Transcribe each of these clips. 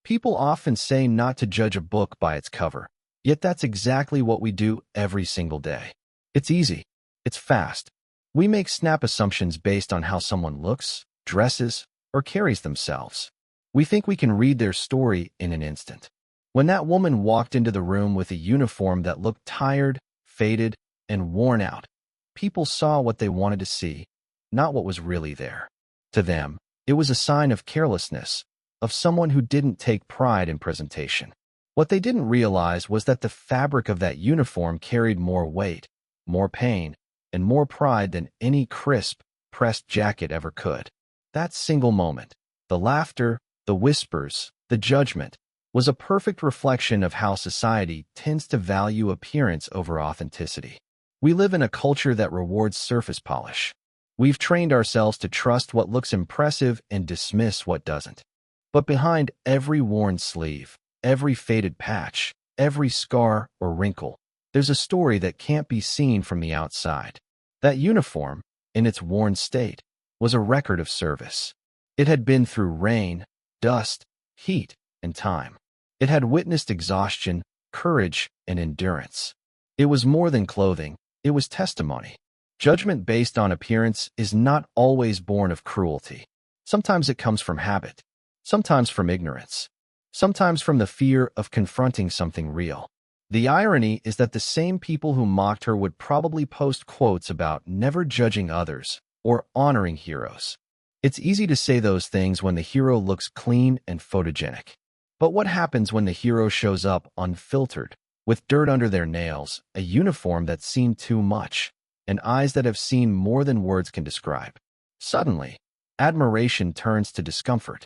People often say not to judge a book by its cover, yet that's exactly what we do every single day. It's easy. It's fast. We make snap assumptions based on how someone looks, dresses, or carries themselves. We think we can read their story in an instant. When that woman walked into the room with a uniform that looked tired, faded, and worn out, people saw what they wanted to see, not what was really there. To them, it was a sign of carelessness, of someone who didn't take pride in presentation. What they didn't realize was that the fabric of that uniform carried more weight, more pain, and more pride than any crisp, pressed jacket ever could. That single moment, the laughter, the whispers, the judgment, was a perfect reflection of how society tends to value appearance over authenticity. We live in a culture that rewards surface polish. We've trained ourselves to trust what looks impressive and dismiss what doesn't. But behind every worn sleeve, every faded patch, every scar or wrinkle, there's a story that can't be seen from the outside. That uniform, in its worn state, was a record of service. It had been through rain, dust, heat, and time. It had witnessed exhaustion, courage, and endurance. It was more than clothing, it was testimony. Judgment based on appearance is not always born of cruelty. Sometimes it comes from habit, sometimes from ignorance, sometimes from the fear of confronting something real. The irony is that the same people who mocked her would probably post quotes about never judging others or honoring heroes. It's easy to say those things when the hero looks clean and photogenic. But what happens when the hero shows up unfiltered, with dirt under their nails, a uniform that's seen too much, and eyes that have seen more than words can describe? Suddenly, admiration turns to discomfort.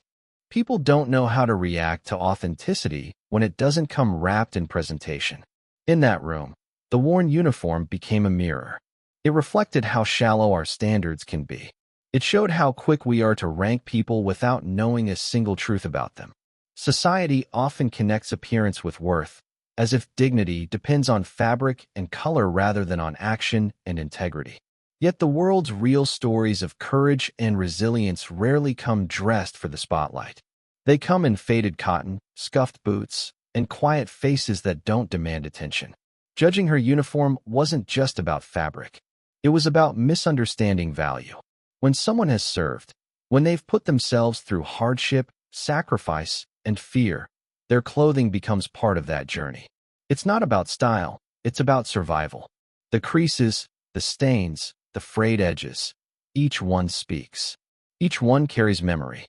People don't know how to react to authenticity when it doesn't come wrapped in presentation. In that room, the worn uniform became a mirror. It reflected how shallow our standards can be. It showed how quick we are to rank people without knowing a single truth about them. Society often connects appearance with worth, as if dignity depends on fabric and color rather than on action and integrity. Yet the world's real stories of courage and resilience rarely come dressed for the spotlight. They come in faded cotton, scuffed boots, and quiet faces that don't demand attention. Judging her uniform wasn't just about fabric. It was about misunderstanding value. When someone has served, when they've put themselves through hardship, sacrifice, and fear, their clothing becomes part of that journey. It's not about style, it's about survival. The creases, the stains, the frayed edges, each one speaks. Each one carries memory.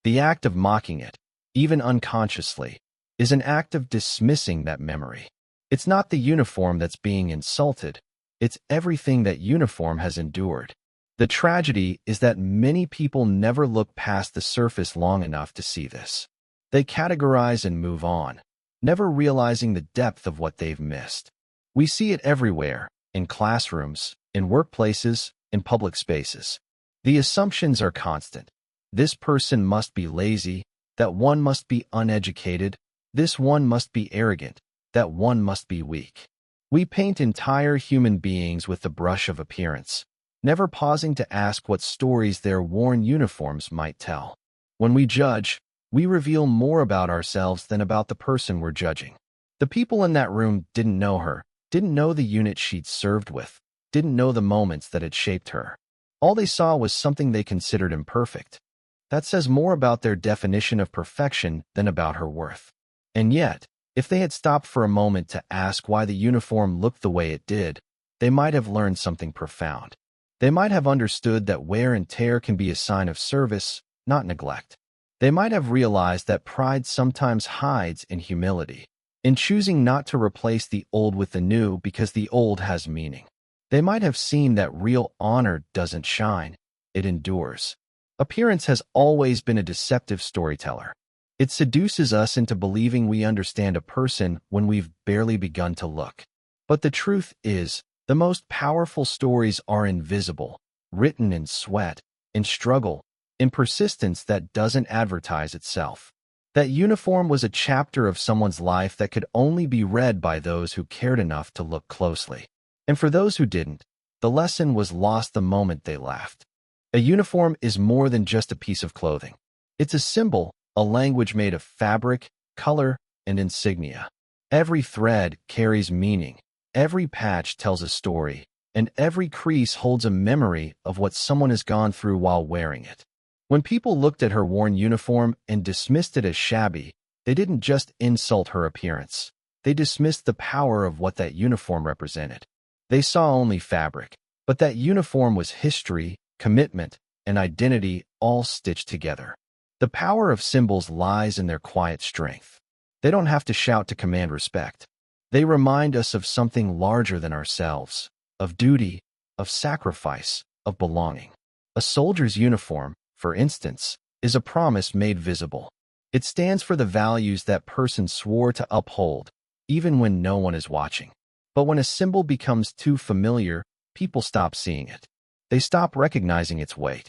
The act of mocking it, even unconsciously, is an act of dismissing that memory. It's not the uniform that's being insulted, it's everything that uniform has endured. The tragedy is that many people never look past the surface long enough to see this. They categorize and move on, never realizing the depth of what they've missed. We see it everywhere, in classrooms, in workplaces, in public spaces. The assumptions are constant. This person must be lazy, that one must be uneducated, this one must be arrogant, that one must be weak. We paint entire human beings with the brush of appearance, never pausing to ask what stories their worn uniforms might tell. When we judge, we reveal more about ourselves than about the person we're judging. The people in that room didn't know her, didn't know the unit she'd served with, didn't know the moments that had shaped her. All they saw was something they considered imperfect. That says more about their definition of perfection than about her worth. And yet, if they had stopped for a moment to ask why the uniform looked the way it did, they might have learned something profound. They might have understood that wear and tear can be a sign of service, not neglect. They might have realized that pride sometimes hides in humility, in choosing not to replace the old with the new because the old has meaning. They might have seen that real honor doesn't shine, it endures. Appearance has always been a deceptive storyteller. It seduces us into believing we understand a person when we've barely begun to look. But the truth is, the most powerful stories are invisible, written in sweat, in struggle, in persistence that doesn't advertise itself. That uniform was a chapter of someone's life that could only be read by those who cared enough to look closely. And for those who didn't, the lesson was lost the moment they laughed. A uniform is more than just a piece of clothing. It's a symbol, a language made of fabric, color, and insignia. Every thread carries meaning, every patch tells a story, and every crease holds a memory of what someone has gone through while wearing it. When people looked at her worn uniform and dismissed it as shabby, they didn't just insult her appearance. They dismissed the power of what that uniform represented. They saw only fabric, but that uniform was history, commitment, and identity all stitched together. The power of symbols lies in their quiet strength. They don't have to shout to command respect. They remind us of something larger than ourselves, of duty, of sacrifice, of belonging. A soldier's uniform, for instance, is a promise made visible. It stands for the values that person swore to uphold, even when no one is watching. But when a symbol becomes too familiar, people stop seeing it. They stop recognizing its weight.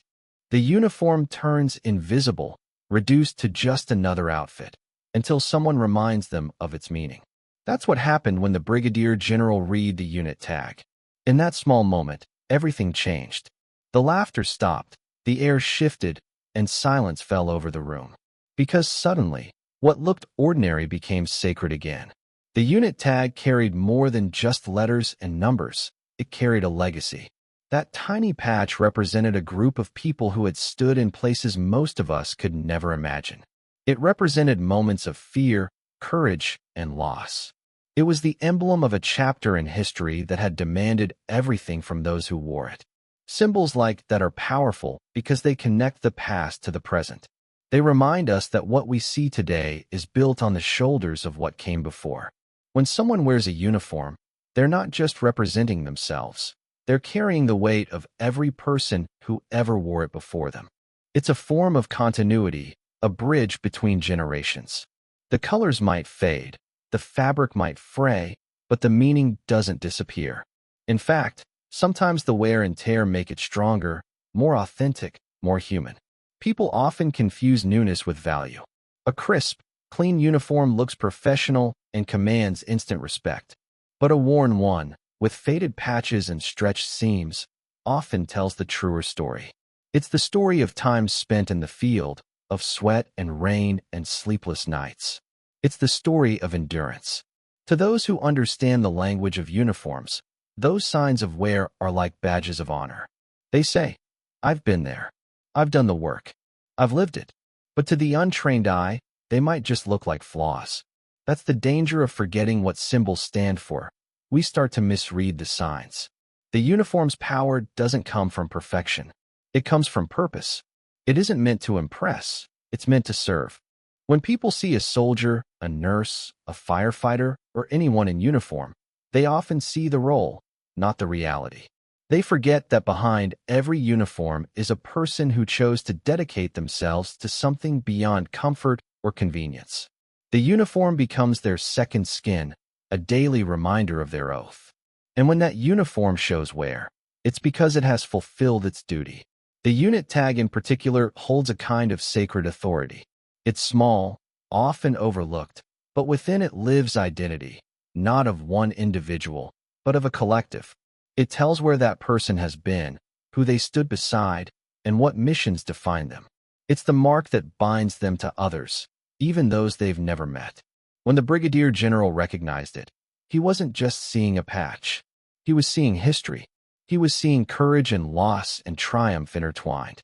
The uniform turns invisible, reduced to just another outfit, until someone reminds them of its meaning. That's what happened when the Brigadier General read the unit tag. In that small moment, everything changed. The laughter stopped, the air shifted, and silence fell over the room. Because suddenly, what looked ordinary became sacred again. The unit tag carried more than just letters and numbers. It carried a legacy. That tiny patch represented a group of people who had stood in places most of us could never imagine. It represented moments of fear, courage, and loss. It was the emblem of a chapter in history that had demanded everything from those who wore it. Symbols like that are powerful because they connect the past to the present. They remind us that what we see today is built on the shoulders of what came before. When someone wears a uniform, they're not just representing themselves. They're carrying the weight of every person who ever wore it before them. It's a form of continuity, a bridge between generations. The colors might fade, the fabric might fray, but the meaning doesn't disappear. In fact, sometimes the wear and tear make it stronger, more authentic, more human. People often confuse newness with value. A crisp, clean uniform looks professional and commands instant respect. But a worn one, with faded patches and stretched seams, often tells the truer story. It's the story of time spent in the field, of sweat and rain and sleepless nights. It's the story of endurance. To those who understand the language of uniforms, those signs of wear are like badges of honor. They say, "I've been there. I've done the work. I've lived it." But to the untrained eye, they might just look like flaws. That's the danger of forgetting what symbols stand for. We start to misread the signs. The uniform's power doesn't come from perfection. It comes from purpose. It isn't meant to impress. It's meant to serve. When people see a soldier, a nurse, a firefighter, or anyone in uniform, they often see the role, not the reality. They forget that behind every uniform is a person who chose to dedicate themselves to something beyond comfort or convenience. The uniform becomes their second skin, a daily reminder of their oath. And when that uniform shows wear, it's because it has fulfilled its duty. The unit tag in particular holds a kind of sacred authority. It's small, often overlooked, but within it lives identity, not of one individual, but of a collective. It tells where that person has been, who they stood beside, and what missions define them. It's the mark that binds them to others, even those they've never met. When the Brigadier General recognized it, he wasn't just seeing a patch. He was seeing history. He was seeing courage and loss and triumph intertwined.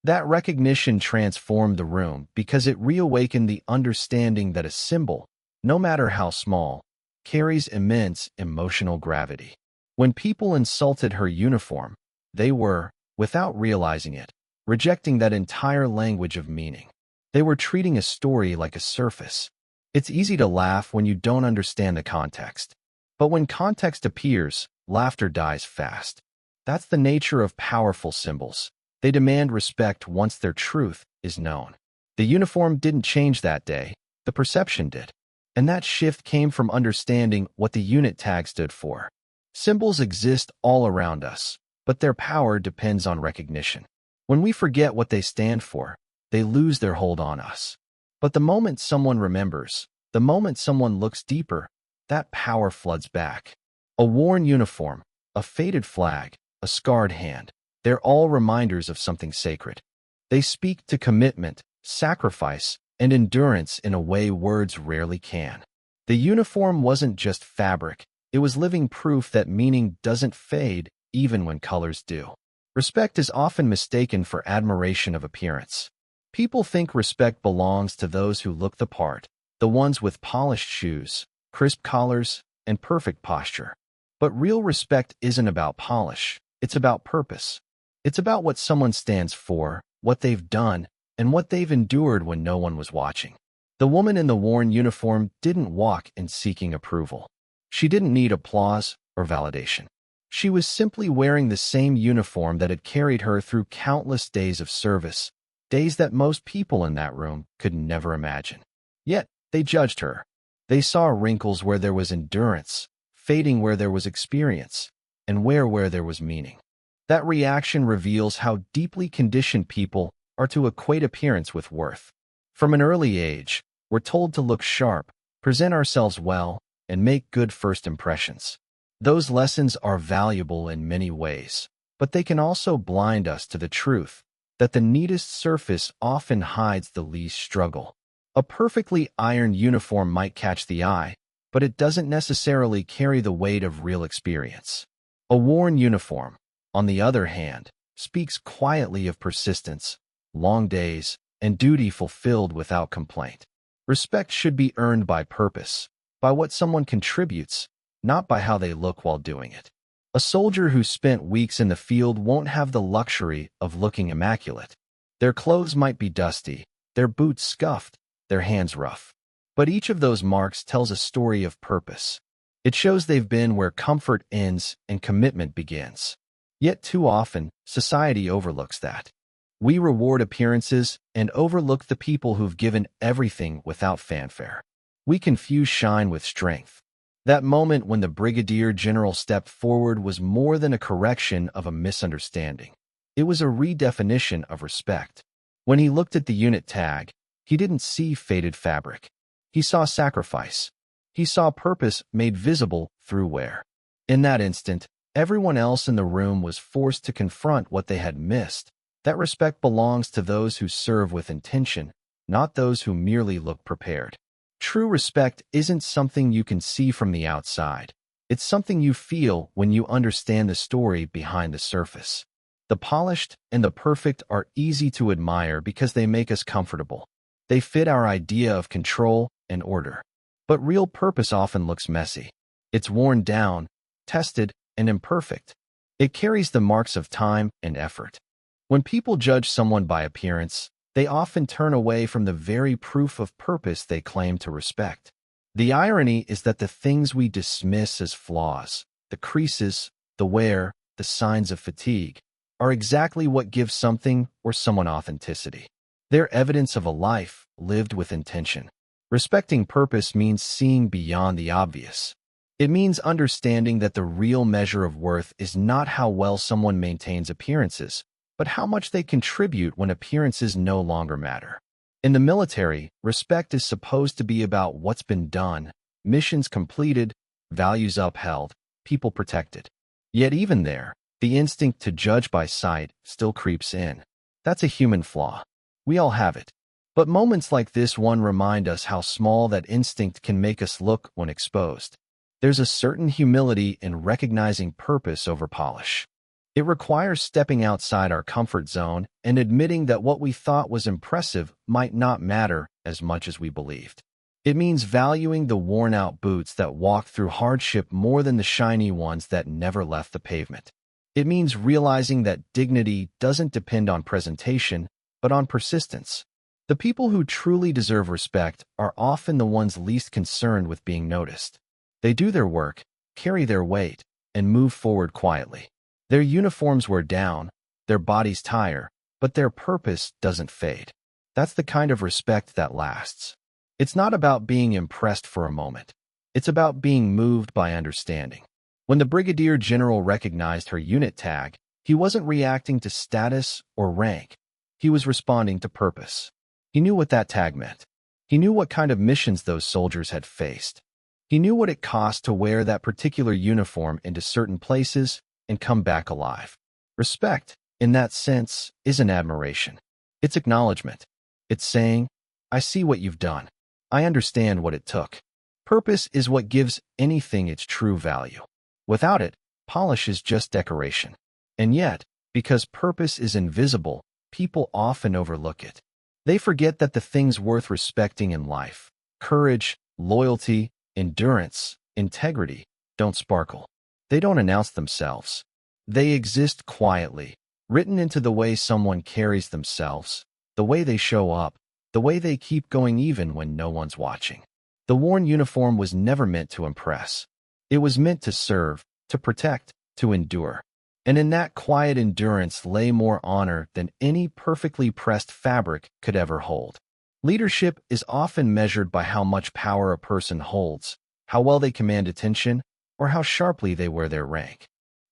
That recognition transformed the room because it reawakened the understanding that a symbol, no matter how small, carries immense emotional gravity. When people insulted her uniform, they were, without realizing it, rejecting that entire language of meaning. They were treating a story like a surface. It's easy to laugh when you don't understand the context. But when context appears, laughter dies fast. That's the nature of powerful symbols. They demand respect once their truth is known. The uniform didn't change that day, the perception did. And that shift came from understanding what the unit tag stood for. Symbols exist all around us, but their power depends on recognition. When we forget what they stand for, they lose their hold on us. But the moment someone remembers, the moment someone looks deeper, that power floods back. A worn uniform, a faded flag, a scarred hand, they're all reminders of something sacred. They speak to commitment, sacrifice, and endurance in a way words rarely can. The uniform wasn't just fabric, it was living proof that meaning doesn't fade even when colors do. Respect is often mistaken for admiration of appearance. People think respect belongs to those who look the part, the ones with polished shoes, crisp collars, and perfect posture. But real respect isn't about polish, it's about purpose. It's about what someone stands for, what they've done, and what they've endured when no one was watching. The woman in the worn uniform didn't walk in seeking approval. She didn't need applause or validation. She was simply wearing the same uniform that had carried her through countless days of service, days that most people in that room could never imagine. Yet, they judged her. They saw wrinkles where there was endurance, fading where there was experience, and where there was meaning. That reaction reveals how deeply conditioned people are to equate appearance with worth. From an early age, we're told to look sharp, present ourselves well, and make good first impressions. Those lessons are valuable in many ways, but they can also blind us to the truth that the neatest surface often hides the least struggle. A perfectly ironed uniform might catch the eye, but it doesn't necessarily carry the weight of real experience. A worn uniform, on the other hand, speaks quietly of persistence, long days, and duty fulfilled without complaint. Respect should be earned by purpose, by what someone contributes, not by how they look while doing it. A soldier who spent weeks in the field won't have the luxury of looking immaculate. Their clothes might be dusty, their boots scuffed, their hands rough. But each of those marks tells a story of purpose. It shows they've been where comfort ends and commitment begins. Yet too often, society overlooks that. We reward appearances and overlook the people who've given everything without fanfare. We confuse shine with strength. That moment when the Brigadier General stepped forward was more than a correction of a misunderstanding. It was a redefinition of respect. When he looked at the unit tag, he didn't see faded fabric. He saw sacrifice. He saw purpose made visible through wear. In that instant, everyone else in the room was forced to confront what they had missed. That respect belongs to those who serve with intention, not those who merely look prepared. True respect isn't something you can see from the outside. It's something you feel when you understand the story behind the surface. The polished and the perfect are easy to admire because they make us comfortable. They fit our idea of control and order. But real purpose often looks messy. It's worn down, tested, and imperfect. It carries the marks of time and effort. When people judge someone by appearance, they often turn away from the very proof of purpose they claim to respect. The irony is that the things we dismiss as flaws, the creases, the wear, the signs of fatigue, are exactly what give something or someone authenticity. They're evidence of a life lived with intention. Respecting purpose means seeing beyond the obvious. It means understanding that the real measure of worth is not how well someone maintains appearances, but how much they contribute when appearances no longer matter. In the military, respect is supposed to be about what's been done, missions completed, values upheld, people protected. Yet even there, the instinct to judge by sight still creeps in. That's a human flaw. We all have it. But moments like this one remind us how small that instinct can make us look when exposed. There's a certain humility in recognizing purpose over polish. It requires stepping outside our comfort zone and admitting that what we thought was impressive might not matter as much as we believed. It means valuing the worn-out boots that walk through hardship more than the shiny ones that never left the pavement. It means realizing that dignity doesn't depend on presentation, but on persistence. The people who truly deserve respect are often the ones least concerned with being noticed. They do their work, carry their weight, and move forward quietly. Their uniforms wear down, their bodies tire, but their purpose doesn't fade. That's the kind of respect that lasts. It's not about being impressed for a moment. It's about being moved by understanding. When the Brigadier General recognized her unit tag, he wasn't reacting to status or rank. He was responding to purpose. He knew what that tag meant. He knew what kind of missions those soldiers had faced. He knew what it cost to wear that particular uniform into certain places and come back alive. Respect, in that sense, isn't admiration. It's acknowledgement. It's saying, I see what you've done. I understand what it took. Purpose is what gives anything its true value. Without it, polish is just decoration. And yet, because purpose is invisible, people often overlook it. They forget that the things worth respecting in life, courage, loyalty, endurance, integrity, don't sparkle. They don't announce themselves. They exist quietly, written into the way someone carries themselves, the way they show up, the way they keep going even when no one's watching. The worn uniform was never meant to impress. It was meant to serve, to protect, to endure. And in that quiet endurance lay more honor than any perfectly pressed fabric could ever hold. Leadership is often measured by how much power a person holds, how well they command attention, or how sharply they wear their rank.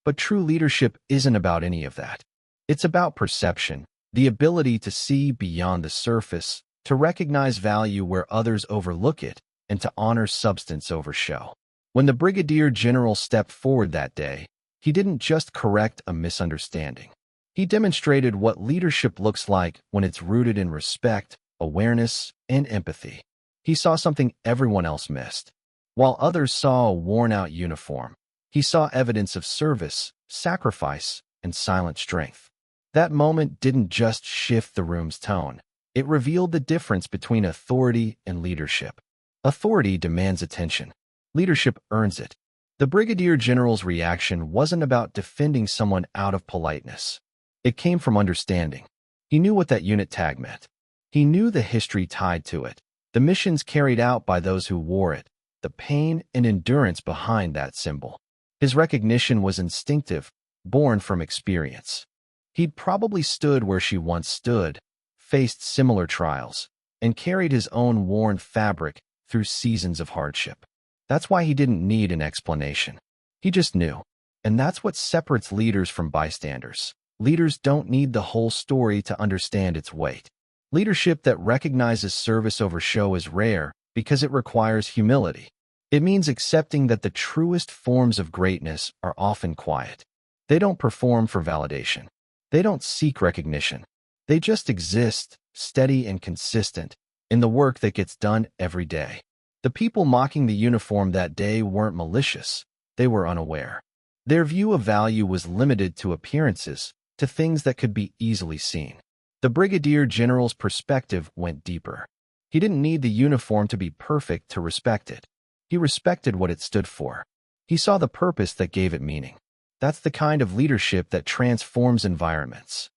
But true leadership isn't about any of that. It's about perception, the ability to see beyond the surface, to recognize value where others overlook it, and to honor substance over show. When the Brigadier General stepped forward that day, he didn't just correct a misunderstanding. He demonstrated what leadership looks like when it's rooted in respect, awareness, and empathy. He saw something everyone else missed. While others saw a worn-out uniform, he saw evidence of service, sacrifice, and silent strength. That moment didn't just shift the room's tone. It revealed the difference between authority and leadership. Authority demands attention. Leadership earns it. The Brigadier General's reaction wasn't about defending someone out of politeness. It came from understanding. He knew what that unit tag meant. He knew the history tied to it, the missions carried out by those who wore it, the pain and endurance behind that symbol. His recognition was instinctive, born from experience. He'd probably stood where she once stood, faced similar trials, and carried his own worn fabric through seasons of hardship. That's why he didn't need an explanation. He just knew. And that's what separates leaders from bystanders. Leaders don't need the whole story to understand its weight. Leadership that recognizes service over show is rare because it requires humility. It means accepting that the truest forms of greatness are often quiet. They don't perform for validation. They don't seek recognition. They just exist, steady and consistent, in the work that gets done every day. The people mocking the uniform that day weren't malicious. They were unaware. Their view of value was limited to appearances, to things that could be easily seen. The Brigadier General's perspective went deeper. He didn't need the uniform to be perfect to respect it. He respected what it stood for. He saw the purpose that gave it meaning. That's the kind of leadership that transforms environments.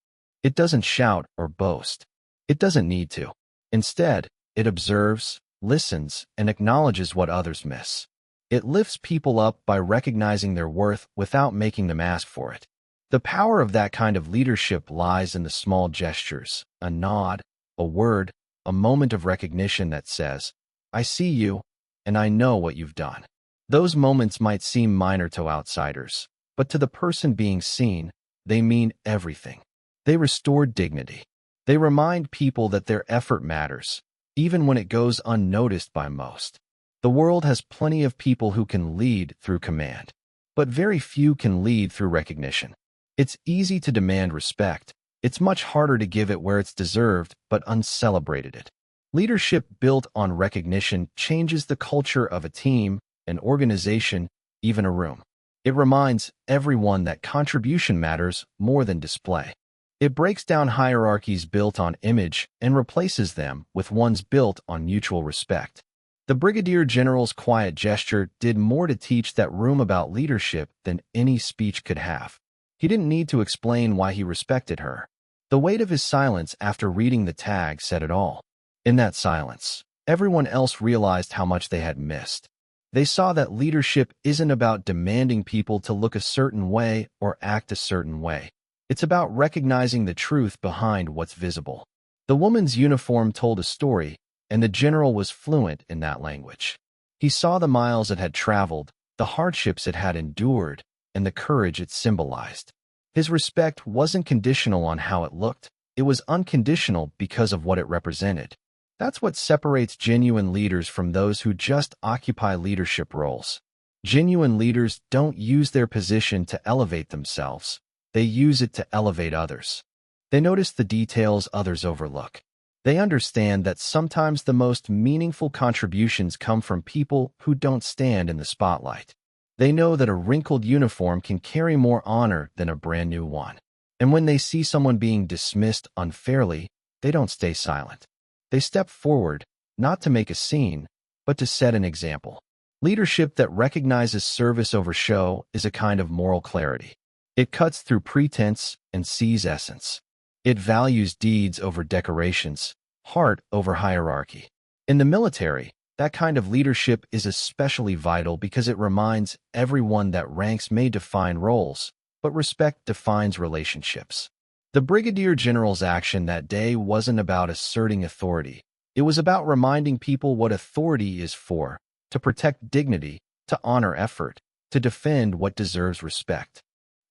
It doesn't shout or boast. It doesn't need to. Instead, it observes, listens, and acknowledges what others miss. It lifts people up by recognizing their worth without making them ask for it. The power of that kind of leadership lies in the small gestures, a nod, a word, a moment of recognition that says, "I see you, and I know what you've done." Those moments might seem minor to outsiders, but to the person being seen, they mean everything. They restore dignity. They remind people that their effort matters, even when it goes unnoticed by most. The world has plenty of people who can lead through command, but very few can lead through recognition. It's easy to demand respect. It's much harder to give it where it's deserved, but uncelebrated it. Leadership built on recognition changes the culture of a team, an organization, even a room. It reminds everyone that contribution matters more than display. It breaks down hierarchies built on image and replaces them with ones built on mutual respect. The Brigadier General's quiet gesture did more to teach that room about leadership than any speech could have. He didn't need to explain why he respected her. The weight of his silence after reading the tag said it all. In that silence, everyone else realized how much they had missed. They saw that leadership isn't about demanding people to look a certain way or act a certain way. It's about recognizing the truth behind what's visible. The woman's uniform told a story, and the general was fluent in that language. He saw the miles it had traveled, the hardships it had endured, and the courage it symbolized. His respect wasn't conditional on how it looked. It was unconditional because of what it represented. That's what separates genuine leaders from those who just occupy leadership roles. Genuine leaders don't use their position to elevate themselves. They use it to elevate others. They notice the details others overlook. They understand that sometimes the most meaningful contributions come from people who don't stand in the spotlight. They know that a wrinkled uniform can carry more honor than a brand new one. And when they see someone being dismissed unfairly, they don't stay silent. They step forward, not to make a scene, but to set an example. Leadership that recognizes service over show is a kind of moral clarity. It cuts through pretense and sees essence. It values deeds over decorations, heart over hierarchy. In the military, that kind of leadership is especially vital because it reminds everyone that ranks may define roles, but respect defines relationships. The Brigadier General's action that day wasn't about asserting authority. It was about reminding people what authority is for, to protect dignity, to honor effort, to defend what deserves respect.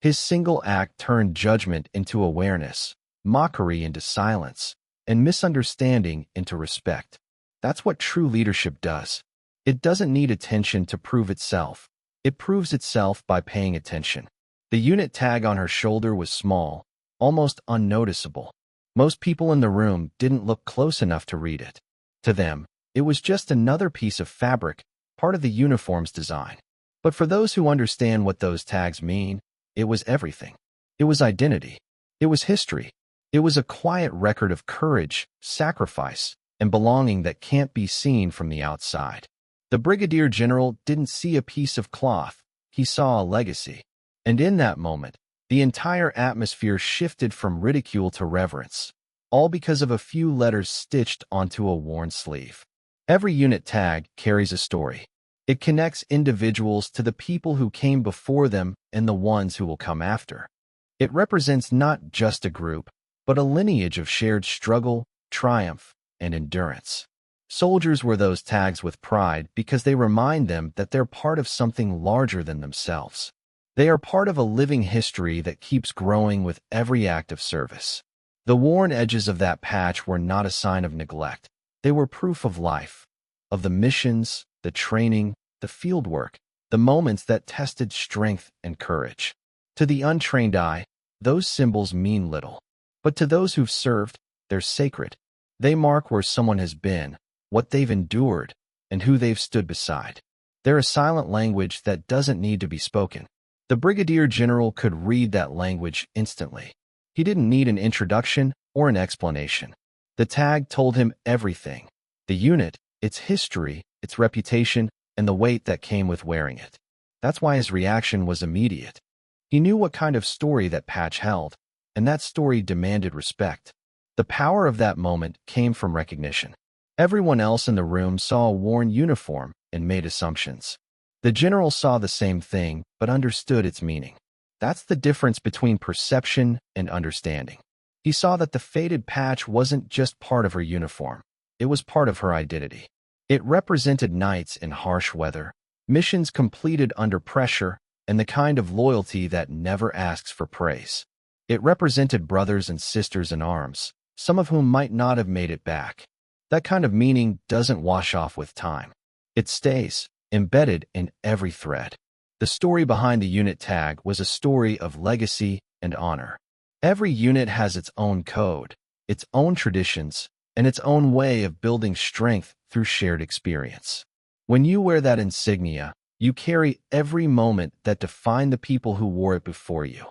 His single act turned judgment into awareness, mockery into silence, and misunderstanding into respect. That's what true leadership does. It doesn't need attention to prove itself. It proves itself by paying attention. The unit tag on her shoulder was small, almost unnoticeable. Most people in the room didn't look close enough to read it. To them, it was just another piece of fabric, part of the uniform's design. But for those who understand what those tags mean, it was everything. It was identity. It was history. It was a quiet record of courage, sacrifice, and belonging that can't be seen from the outside. The Brigadier General didn't see a piece of cloth. He saw a legacy. And in that moment, the entire atmosphere shifted from ridicule to reverence, all because of a few letters stitched onto a worn sleeve. Every unit tag carries a story. It connects individuals to the people who came before them and the ones who will come after. It represents not just a group, but a lineage of shared struggle, triumph, and endurance. Soldiers wear those tags with pride because they remind them that they're part of something larger than themselves. They are part of a living history that keeps growing with every act of service. The worn edges of that patch were not a sign of neglect. They were proof of life, of the missions, the training, the fieldwork, the moments that tested strength and courage. To the untrained eye, those symbols mean little. But to those who've served, they're sacred. They mark where someone has been, what they've endured, and who they've stood beside. They're a silent language that doesn't need to be spoken. The Brigadier General could read that language instantly. He didn't need an introduction or an explanation. The tag told him everything. The unit, its history, its reputation, and the weight that came with wearing it. That's why his reaction was immediate. He knew what kind of story that patch held, and that story demanded respect. The power of that moment came from recognition. Everyone else in the room saw a worn uniform and made assumptions. The general saw the same thing, but understood its meaning. That's the difference between perception and understanding. He saw that the faded patch wasn't just part of her uniform. It was part of her identity. It represented nights in harsh weather, missions completed under pressure, and the kind of loyalty that never asks for praise. It represented brothers and sisters in arms, some of whom might not have made it back. That kind of meaning doesn't wash off with time. It stays, embedded in every thread. The story behind the unit tag was a story of legacy and honor. Every unit has its own code, its own traditions, and its own way of building strength through shared experience. When you wear that insignia, you carry every moment that defined the people who wore it before you.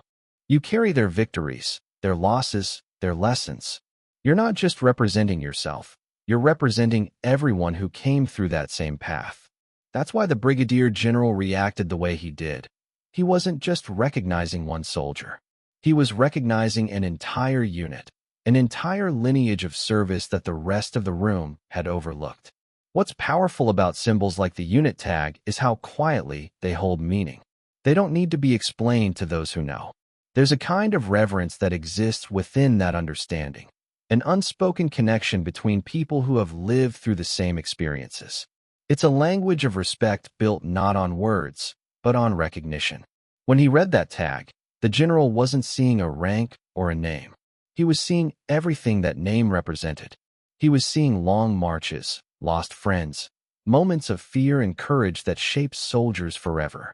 You carry their victories, their losses, their lessons. You're not just representing yourself, you're representing everyone who came through that same path. That's why the Brigadier General reacted the way he did. He wasn't just recognizing one soldier. He was recognizing an entire unit, an entire lineage of service that the rest of the room had overlooked. What's powerful about symbols like the unit tag is how quietly they hold meaning. They don't need to be explained to those who know. There's a kind of reverence that exists within that understanding, an unspoken connection between people who have lived through the same experiences. It's a language of respect built not on words, but on recognition. When he read that tag, the general wasn't seeing a rank or a name. He was seeing everything that name represented. He was seeing long marches, lost friends, moments of fear and courage that shaped soldiers forever.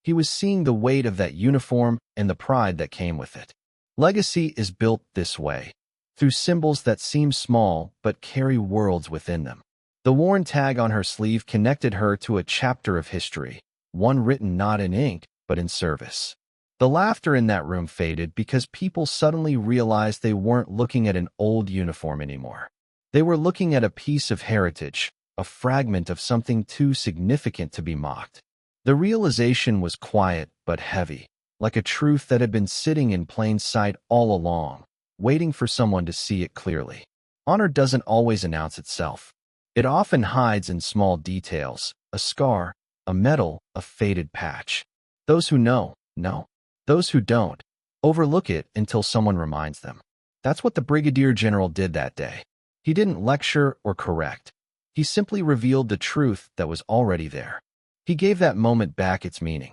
He was seeing the weight of that uniform and the pride that came with it. Legacy is built this way. through symbols that seem small but carry worlds within them. The worn tag on her sleeve connected her to a chapter of history, one written not in ink, but in service. The laughter in that room faded because people suddenly realized they weren't looking at an old uniform anymore. They were looking at a piece of heritage, a fragment of something too significant to be mocked. The realization was quiet but heavy, like a truth that had been sitting in plain sight all along, waiting for someone to see it clearly. Honor doesn't always announce itself. It often hides in small details, a scar, a medal, a faded patch. Those who know. Those who don't, overlook it until someone reminds them. That's what the Brigadier General did that day. He didn't lecture or correct. He simply revealed the truth that was already there. He gave that moment back its meaning.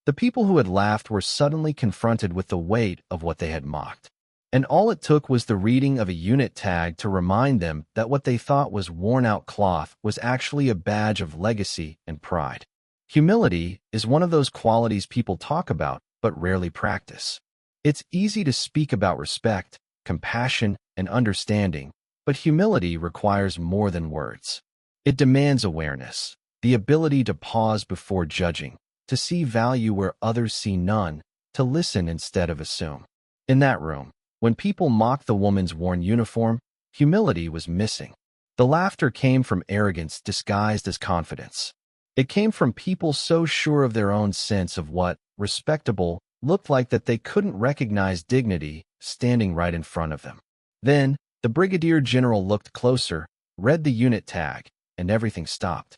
The people who had laughed were suddenly confronted with the weight of what they had mocked. And all it took was the reading of a unit tag to remind them that what they thought was worn-out cloth was actually a badge of legacy and pride. Humility is one of those qualities people talk about but rarely practice. It's easy to speak about respect, compassion, and understanding, but humility requires more than words. It demands awareness, the ability to pause before judging, to see value where others see none, to listen instead of assume. In that room, when people mocked the woman's worn uniform, humility was missing. The laughter came from arrogance disguised as confidence. It came from people so sure of their own sense of what respectable looked like that they couldn't recognize dignity standing right in front of them. Then, the Brigadier General looked closer, read the unit tag, and everything stopped.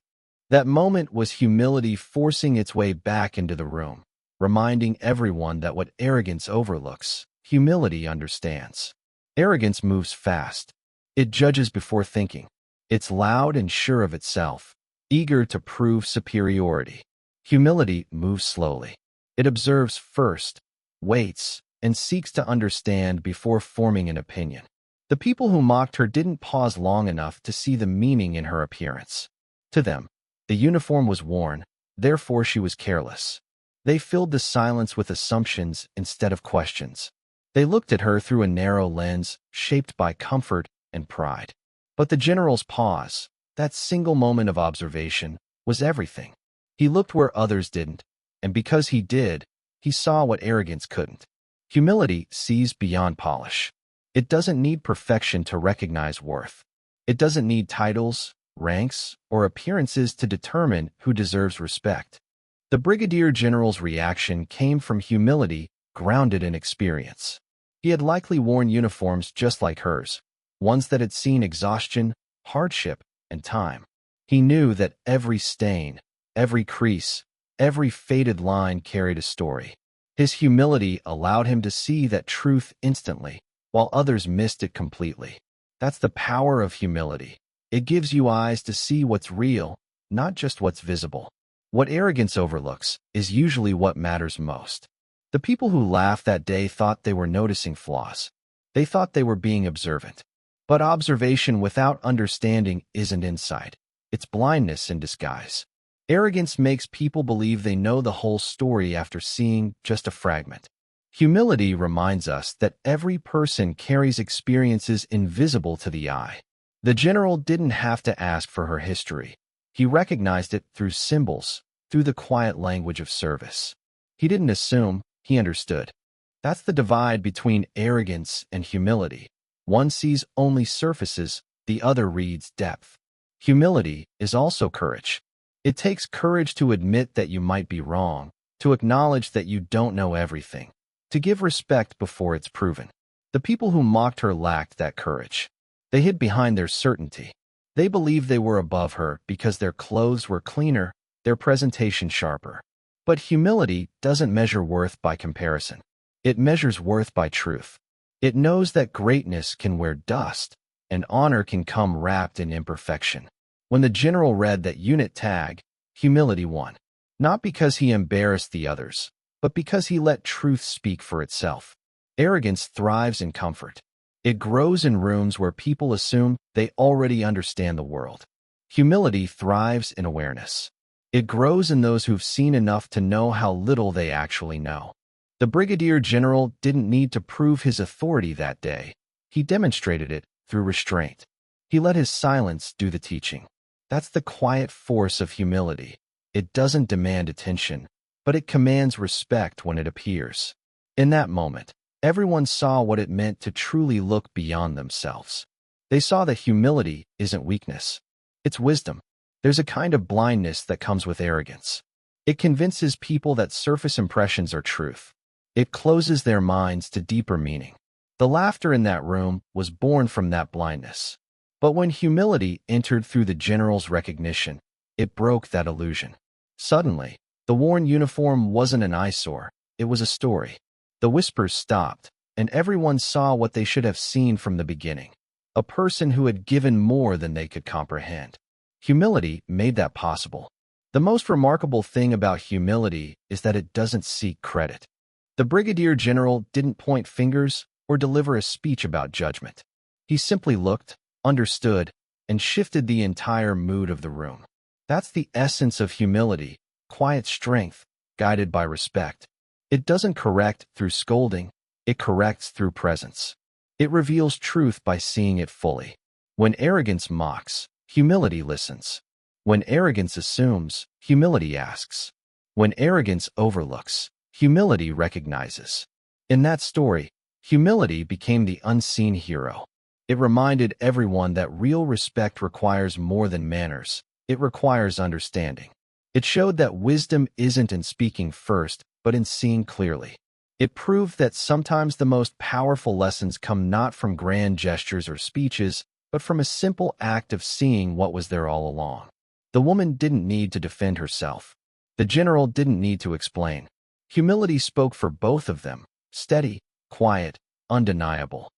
That moment was humility forcing its way back into the room, reminding everyone that what arrogance overlooks, humility understands. Arrogance moves fast. It judges before thinking. It's loud and sure of itself, eager to prove superiority. Humility moves slowly. It observes first, waits, and seeks to understand before forming an opinion. The people who mocked her didn't pause long enough to see the meaning in her appearance. To them, the uniform was worn, therefore she was careless. They filled the silence with assumptions instead of questions. They looked at her through a narrow lens, shaped by comfort and pride. But the general's pause, that single moment of observation, was everything. He looked where others didn't, and because he did, he saw what arrogance couldn't. Humility sees beyond polish. It doesn't need perfection to recognize worth. It doesn't need titles, ranks, or appearances to determine who deserves respect. The Brigadier General's reaction came from humility grounded in experience. He had likely worn uniforms just like hers, ones that had seen exhaustion, hardship, and time. He knew that every stain, every crease, every faded line carried a story. His humility allowed him to see that truth instantly, while others missed it completely. That's the power of humility. It gives you eyes to see what's real, not just what's visible. What arrogance overlooks is usually what matters most. The people who laughed that day thought they were noticing flaws. They thought they were being observant. But observation without understanding isn't insight. It's blindness in disguise. Arrogance makes people believe they know the whole story after seeing just a fragment. Humility reminds us that every person carries experiences invisible to the eye. The general didn't have to ask for her history. He recognized it through symbols, through the quiet language of service. He didn't assume, he understood. That's the divide between arrogance and humility. One sees only surfaces, the other reads depth. Humility is also courage. It takes courage to admit that you might be wrong, to acknowledge that you don't know everything, to give respect before it's proven. The people who mocked her lacked that courage. They hid behind their certainty. They believed they were above her because their clothes were cleaner, their presentation sharper. But humility doesn't measure worth by comparison. It measures worth by truth. It knows that greatness can wear dust, and honor can come wrapped in imperfection. When the general read that unit tag, humility won. Not because he embarrassed the others, but because he let truth speak for itself. Arrogance thrives in comfort. It grows in rooms where people assume they already understand the world. Humility thrives in awareness. It grows in those who've seen enough to know how little they actually know. The Brigadier General didn't need to prove his authority that day. He demonstrated it through restraint. He let his silence do the teaching. That's the quiet force of humility. It doesn't demand attention, but it commands respect when it appears. In that moment, everyone saw what it meant to truly look beyond themselves. They saw that humility isn't weakness. It's wisdom. There's a kind of blindness that comes with arrogance. It convinces people that surface impressions are truth. It closes their minds to deeper meaning. The laughter in that room was born from that blindness. But when humility entered through the general's recognition, it broke that illusion. Suddenly, the worn uniform wasn't an eyesore, it was a story. The whispers stopped, and everyone saw what they should have seen from the beginning. A person who had given more than they could comprehend. Humility made that possible. The most remarkable thing about humility is that it doesn't seek credit. The Brigadier General didn't point fingers or deliver a speech about judgment. He simply looked, understood, and shifted the entire mood of the room. That's the essence of humility, quiet strength, guided by respect. It doesn't correct through scolding, it corrects through presence. It reveals truth by seeing it fully. When arrogance mocks, humility listens. When arrogance assumes, humility asks. When arrogance overlooks, humility recognizes. In that story, humility became the unseen hero. It reminded everyone that real respect requires more than manners. It requires understanding. It showed that wisdom isn't in speaking first, but in seeing clearly. It proved that sometimes the most powerful lessons come not from grand gestures or speeches, but from a simple act of seeing what was there all along. The woman didn't need to defend herself. The general didn't need to explain. Humility spoke for both of them, steady, quiet, undeniable.